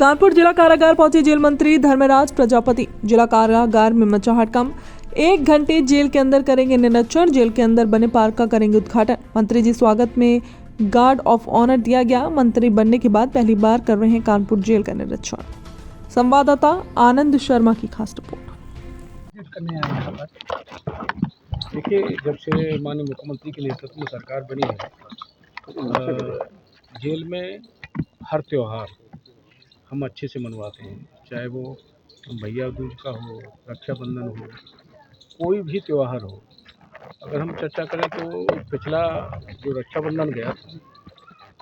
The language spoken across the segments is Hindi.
कानपुर जिला कारागार पहुंचे जेल मंत्री धर्मराज प्रजापति। जिला कारागार में मचा हड़कंप। 1 घंटे जेल के अंदर करेंगे निरीक्षण। जेल के अंदर बने पार्क का करेंगे उद्घाटन। मंत्री जी स्वागत में गार्ड ऑफ ऑनर दिया गया। मंत्री बनने के बाद पहली बार कर रहे हैं कानपुर जेल का निरीक्षण। संवाददाता आनंद शर्मा की खास रिपोर्ट। देखिए, जब से माननीय मुख्यमंत्री के नेतृत्व में सरकार बनी है, जेल में हर त्यौहार हम अच्छे से मनवाते हैं, चाहे वो भैया दूज का हो, रक्षाबंधन हो, कोई भी त्यौहार हो। अगर हम चर्चा करें तो पिछला जो रक्षाबंधन गया,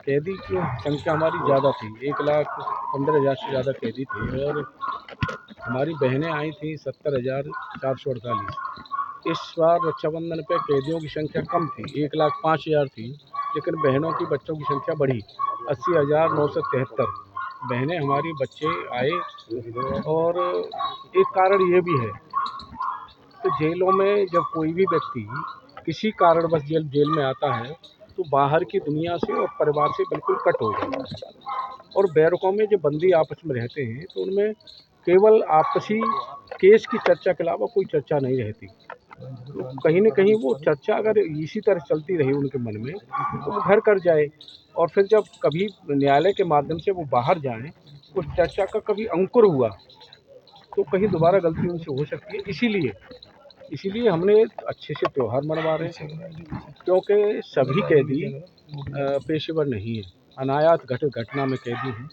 कैदी की संख्या हमारी ज़्यादा थी, 1,15,000 से ज़्यादा कैदी थे और हमारी बहनें आई थी 70,448। इस बार रक्षाबंधन पे कैदियों की संख्या कम थी, 1,05,000 थी, लेकिन बहनों की बच्चों की संख्या बढ़ी, 80,973 बहनें हमारी बच्चे आए। और एक कारण ये भी है कि जेलों में जब कोई भी व्यक्ति किसी कारणवश जेल में आता है तो बाहर की दुनिया से और परिवार से बिल्कुल कट हो जाता है। और बैरकों में जो बंदी आपस में रहते हैं तो उनमें केवल आपसी केस की चर्चा के अलावा कोई चर्चा नहीं रहती। तो कहीं न कहीं वो चर्चा अगर इसी तरह चलती रही उनके मन में तो वो घर कर जाए, और फिर जब कभी न्यायालय के माध्यम से वो बाहर जाएँ, उस चर्चा का कभी अंकुर हुआ तो कहीं दोबारा गलती उनसे हो सकती है। इसीलिए हमने अच्छे से त्यौहार मनवा रहे हैं, क्योंकि सभी कैदी पेशेवर नहीं हैं, अनायात घटना में कैदी हैं।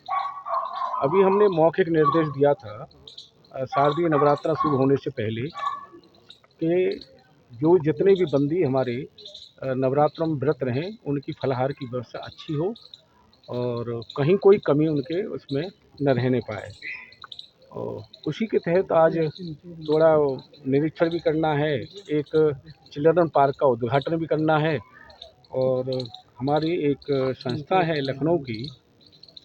अभी हमने मौखिक निर्देश दिया था शारदीय नवरात्रा शुरू होने से पहले कि जो जितने भी बंदी हमारे नवरात्रों में व्रत रहें, उनकी फलाहार की व्यवस्था अच्छी हो और कहीं कोई कमी उनके उसमें न रहने पाए। और उसी के तहत आज थोड़ा निरीक्षण भी करना है, एक चिल्ड्रन पार्क का उद्घाटन भी करना है। और हमारी एक संस्था है लखनऊ की,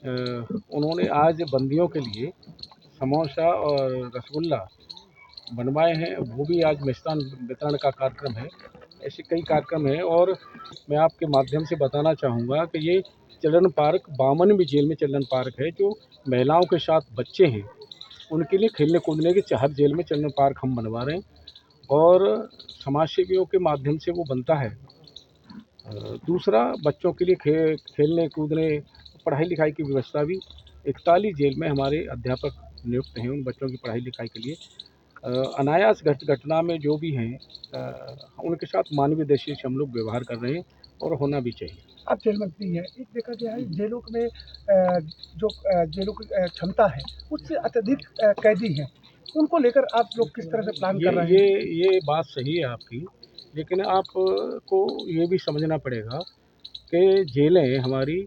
उन्होंने आज बंदियों के लिए समोसा और रसगुल्ला बनवाए हैं, वो भी आज मिष्ठान वितरण का कार्यक्रम है। ऐसे कई कार्यक्रम हैं और मैं आपके माध्यम से बताना चाहूँगा कि ये चिल्ड्रन पार्क बामन जेल में चिल्ड्रन पार्क है, जो महिलाओं के साथ बच्चे हैं उनके लिए खेलने कूदने की हर जेल में चिल्ड्रन पार्क हम बनवा रहे हैं और समाज सेवियों के माध्यम से वो बनता है। दूसरा, बच्चों के लिए खेलने कूदने पढ़ाई लिखाई की व्यवस्था भी 41 जेल में हमारे अध्यापक नियुक्त हैं उन बच्चों की पढ़ाई लिखाई के लिए। अनायास घटना में जो भी हैं उनके साथ मानवीय दृष्टि से हम लोग व्यवहार कर रहे हैं और होना भी चाहिए। आप जेल मंत्री हैं, एक देखा गया है जेलों में जो जेलों की क्षमता है उससे अत्यधिक कैदी हैं, उनको लेकर आप लोग किस तरह से प्लान कर रहे हैं? ये बात सही है आपकी, लेकिन आपको ये भी समझना पड़ेगा कि जेलें हमारी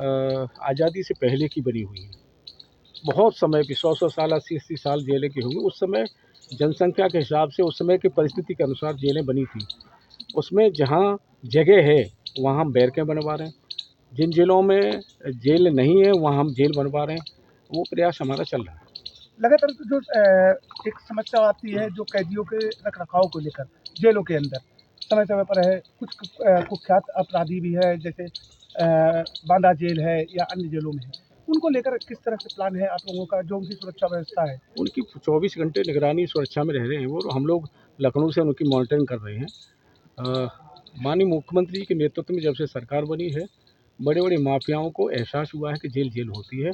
आज़ादी से पहले की बनी हुई हैं। बहुत समय की 100 साल 80 साल जेलें की होंगी। उस समय जनसंख्या के हिसाब से उस समय की परिस्थिति के अनुसार जेलें बनी थी। उसमें जहाँ जगह है वहाँ हम बैरकें बनवा रहे हैं, जिन जिलों में जेल नहीं है वहाँ हम जेल बनवा रहे हैं। वो प्रयास हमारा चल रहा है। लगातार जो एक समस्या आती है जो कैदियों के रखरखाव को लेकर जेलों के अंदर समय समय पर है, कुछ कुख्यात अपराधी भी है, जैसे बांदा जेल है या अन्य जेलों में है, उनको लेकर किस तरह से प्लान है आप लोगों का, जो उनकी सुरक्षा व्यवस्था है? उनकी 24 घंटे निगरानी सुरक्षा में रह रहे हैं वो, हम लोग लखनऊ से उनकी मॉनिटरिंग कर रहे हैं। माननीय मुख्यमंत्री के नेतृत्व में जब से सरकार बनी है, बड़े बड़े माफियाओं को एहसास हुआ है कि जेल जेल होती है।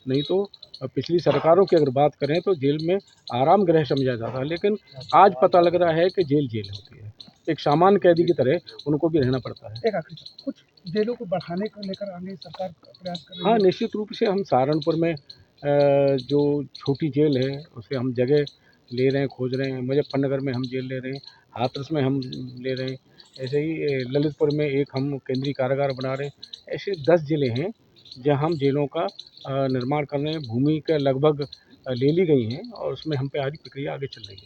नहीं तो पिछली सरकारों की अगर बात करें तो जेल में आराम गृह समझा जाता है, लेकिन आज पता लग रहा है कि जेल जेल होती है। एक सामान्य कैदी की तरह उनको भी रहना पड़ता है। एक आखिरी सवाल, कुछ जेलों को बढ़ाने को लेकर आगे सरकार प्रयास कर रही है? हाँ, निश्चित रूप से हम सहारनपुर में जो छोटी जेल है उसे हम जगह ले रहे हैं, खोज रहे हैं। मुजफ्फरनगर में हम जेल ले रहे हैं, हाथरस में हम ले रहे हैं, ऐसे ही ललितपुर में एक हम केंद्रीय कारागार बना रहे हैं। ऐसे 10 ज़िले हैं जहाँ हम जेलों का निर्माण कर रहे हैं। भूमि का लगभग ले ली गई हैं और उसमें हम पे आगे प्रक्रिया आगे चल रही है।